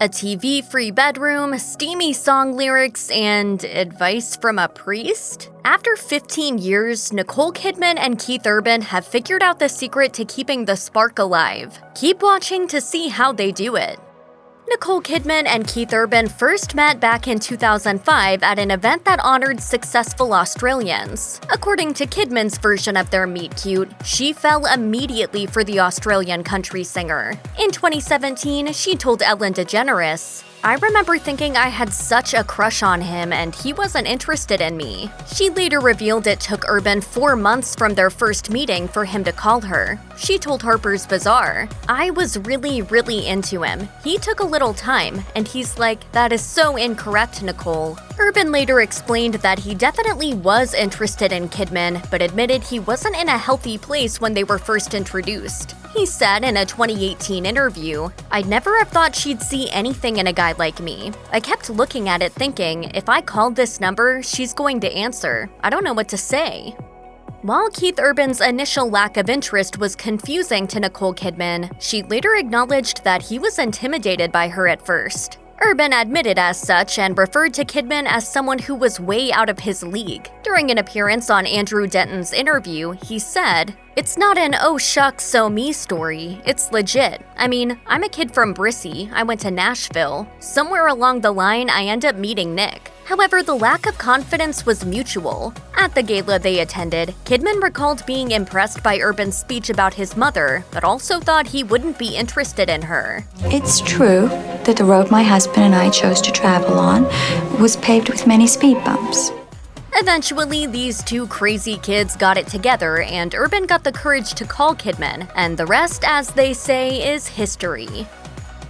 A TV-free bedroom, steamy song lyrics, and advice from a priest? After 15 years, Nicole Kidman and Keith Urban have figured out the secret to keeping the spark alive. Keep watching to see how they do it. Nicole Kidman and Keith Urban first met back in 2005 at an event that honored successful Australians. According to Kidman's version of their meet-cute, she fell immediately for the Australian country singer. In 2017, she told Ellen DeGeneres, "I remember thinking I had such a crush on him and he wasn't interested in me." She later revealed it took Urban 4 months from their first meeting for him to call her. She told Harper's Bazaar, "I was really into him. He took a little time," and he's like, "That is so incorrect, Nicole." Urban later explained that he definitely was interested in Kidman, but admitted he wasn't in a healthy place when they were first introduced. He said in a 2018 interview, "I'd never have thought she'd see anything in a guy like me. I kept looking at it thinking, if I called this number, she's going to answer. I don't know what to say." While Keith Urban's initial lack of interest was confusing to Nicole Kidman, she later acknowledged that he was intimidated by her at first. Urban admitted as such and referred to Kidman as someone who was way out of his league. During an appearance on Andrew Denton's interview, he said, "It's not an oh shucks so me story, it's legit. I mean, I'm a kid from Brissy, I went to Nashville. Somewhere along the line I end up meeting Nick." However, the lack of confidence was mutual. At the gala they attended, Kidman recalled being impressed by Urban's speech about his mother, but also thought he wouldn't be interested in her. "It's true that the road my husband and I chose to travel on was paved with many speed bumps." Eventually, these two crazy kids got it together, and Urban got the courage to call Kidman, and the rest, as they say, is history.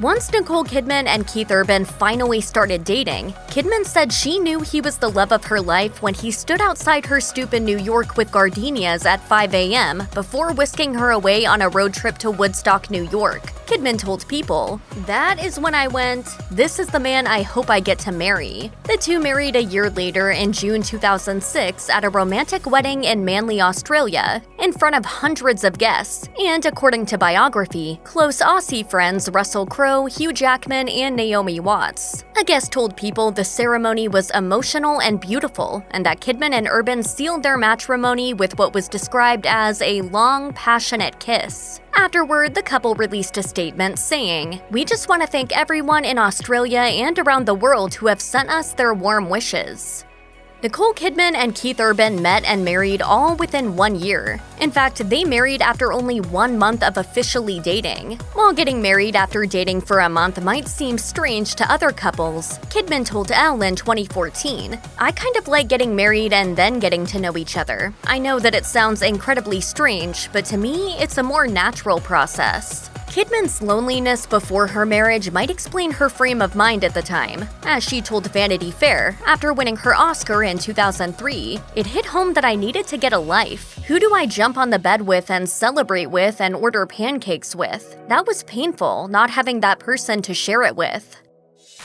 Once Nicole Kidman and Keith Urban finally started dating, Kidman said she knew he was the love of her life when he stood outside her stoop in New York with gardenias at 5 a.m. before whisking her away on a road trip to Woodstock, New York. Kidman told People, "That is when I went, this is the man I hope I get to marry." The two married a year later in June 2006 at a romantic wedding in Manly, Australia, in front of hundreds of guests, and according to biography, close Aussie friends Russell Crowe, Hugh Jackman, and Naomi Watts. A guest told People the ceremony was emotional and beautiful, and that Kidman and Urban sealed their matrimony with what was described as a long, passionate kiss. Afterward, the couple released a statement saying, "We just want to thank everyone in Australia and around the world who have sent us their warm wishes." Nicole Kidman and Keith Urban met and married all within 1 year. In fact, they married after only 1 month of officially dating. While getting married after dating for a month might seem strange to other couples, Kidman told Elle in 2014, "I kind of like getting married and then getting to know each other. I know that it sounds incredibly strange, but to me, it's a more natural process." Kidman's loneliness before her marriage might explain her frame of mind at the time. As she told Vanity Fair, after winning her Oscar in 2003, "It hit home that I needed to get a life. Who do I jump on the bed with and celebrate with and order pancakes with? That was painful, not having that person to share it with."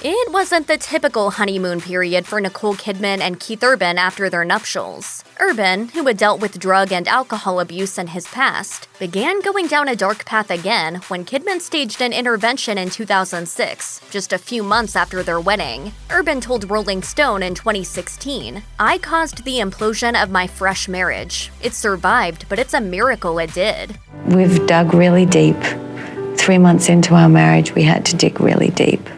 It wasn't the typical honeymoon period for Nicole Kidman and Keith Urban after their nuptials. Urban, who had dealt with drug and alcohol abuse in his past, began going down a dark path again when Kidman staged an intervention in 2006, just a few months after their wedding. Urban told Rolling Stone in 2016, "I caused the implosion of my fresh marriage. It survived, but it's a miracle it did." We've dug really deep. 3 months into our marriage, we had to dig really deep.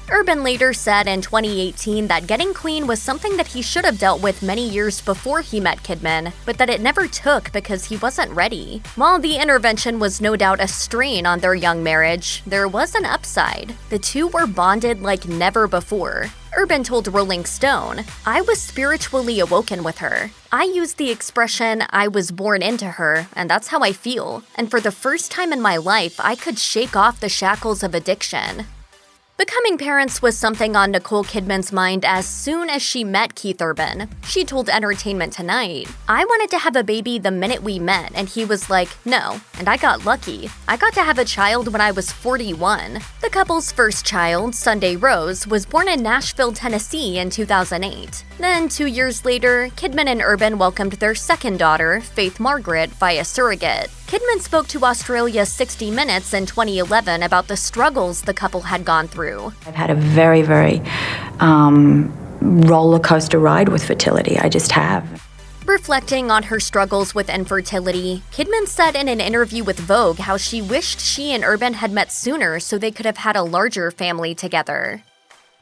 Urban later said in 2018 that getting clean was something that he should have dealt with many years before he met Kidman, but that it never took because he wasn't ready. While the intervention was no doubt a strain on their young marriage, there was an upside. The two were bonded like never before. Urban told Rolling Stone, "I was spiritually awoken with her. I use the expression, 'I was born into her,' and that's how I feel. And for the first time in my life, I could shake off the shackles of addiction." Becoming parents was something on Nicole Kidman's mind as soon as she met Keith Urban. She told Entertainment Tonight, "I wanted to have a baby the minute we met, and he was like, no, and I got lucky. I got to have a child when I was 41. The couple's first child, Sunday Rose, was born in Nashville, Tennessee in 2008. Then, 2 years later, Kidman and Urban welcomed their second daughter, Faith Margaret, via surrogate. Kidman spoke to Australia's 60 Minutes in 2011 about the struggles the couple had gone through. I've had a very, very roller coaster ride with fertility. I just have. Reflecting on her struggles with infertility, Kidman said in an interview with Vogue how she wished she and Urban had met sooner so they could have had a larger family together.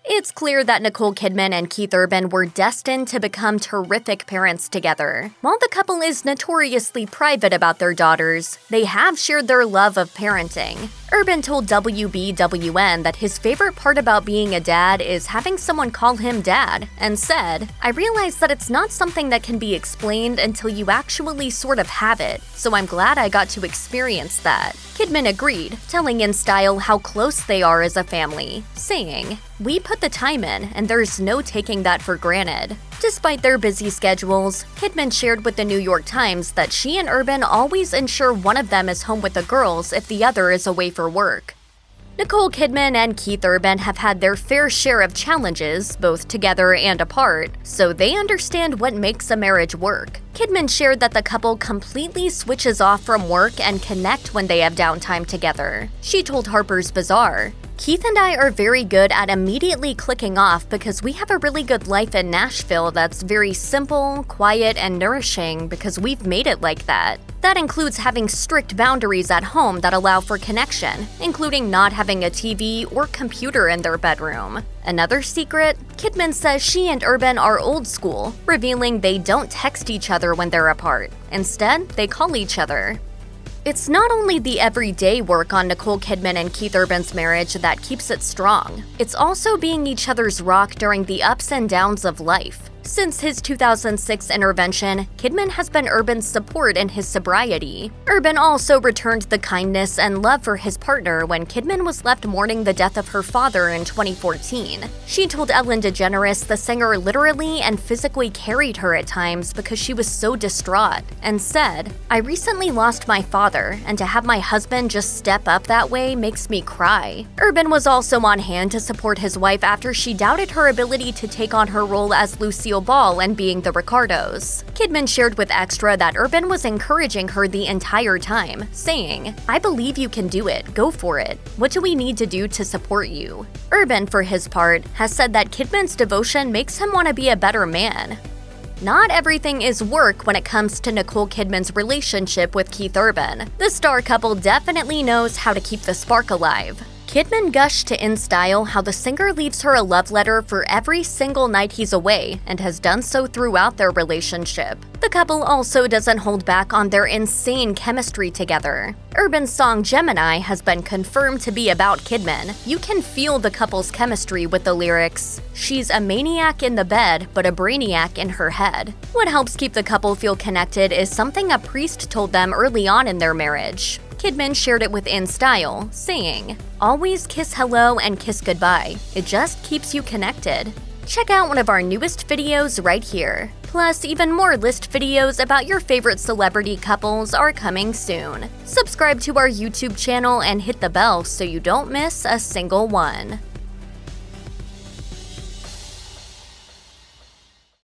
It's clear that Nicole Kidman and Keith Urban were destined to become terrific parents together. While the couple is notoriously private about their daughters, they have shared their love of parenting. Urban told WBWN that his favorite part about being a dad is having someone call him dad, and said, "I realize that it's not something that can be explained until you actually sort of have it, so I'm glad I got to experience that." Kidman agreed, telling InStyle how close they are as a family, saying, "We put the time in, and there's no taking that for granted." Despite their busy schedules, Kidman shared with the New York Times that she and Urban always ensure one of them is home with the girls if the other is away for work. Nicole Kidman and Keith Urban have had their fair share of challenges, both together and apart, so they understand what makes a marriage work. Kidman shared that the couple completely switches off from work and connect when they have downtime together. She told Harper's Bazaar, "Keith and I are very good at immediately clicking off because we have a really good life in Nashville that's very simple, quiet, and nourishing because we've made it like that. That includes having strict boundaries at home that allow for connection, including not having a TV or computer in their bedroom." Another secret? Kidman says she and Urban are old school, revealing they don't text each other when they're apart. Instead, they call each other. It's not only the everyday work on Nicole Kidman and Keith Urban's marriage that keeps it strong. It's also being each other's rock during the ups and downs of life. Since his 2006 intervention, Kidman has been Urban's support in his sobriety. Urban also returned the kindness and love for his partner when Kidman was left mourning the death of her father in 2014. She told Ellen DeGeneres the singer literally and physically carried her at times because she was so distraught, and said, "I recently lost my father, and to have my husband just step up that way makes me cry." Urban was also on hand to support his wife after she doubted her ability to take on her role as Lucille Ball and being the Ricardos. Kidman shared with Extra that Urban was encouraging her the entire time, saying, "I believe you can do it, go for it. What do we need to do to support you?" Urban, for his part, has said that Kidman's devotion makes him want to be a better man. Not everything is work when it comes to Nicole Kidman's relationship with Keith Urban. The star couple definitely knows how to keep the spark alive. Kidman gushed to InStyle how the singer leaves her a love letter for every single night he's away and has done so throughout their relationship. The couple also doesn't hold back on their insane chemistry together. Urban's song Gemini has been confirmed to be about Kidman. You can feel the couple's chemistry with the lyrics, "She's a maniac in the bed, but a brainiac in her head." What helps keep the couple feel connected is something a priest told them early on in their marriage. Kidman shared it with InStyle, saying, "Always kiss hello and kiss goodbye. It just keeps you connected." Check out one of our newest videos right here. Plus, even more list videos about your favorite celebrity couples are coming soon. Subscribe to our YouTube channel and hit the bell so you don't miss a single one.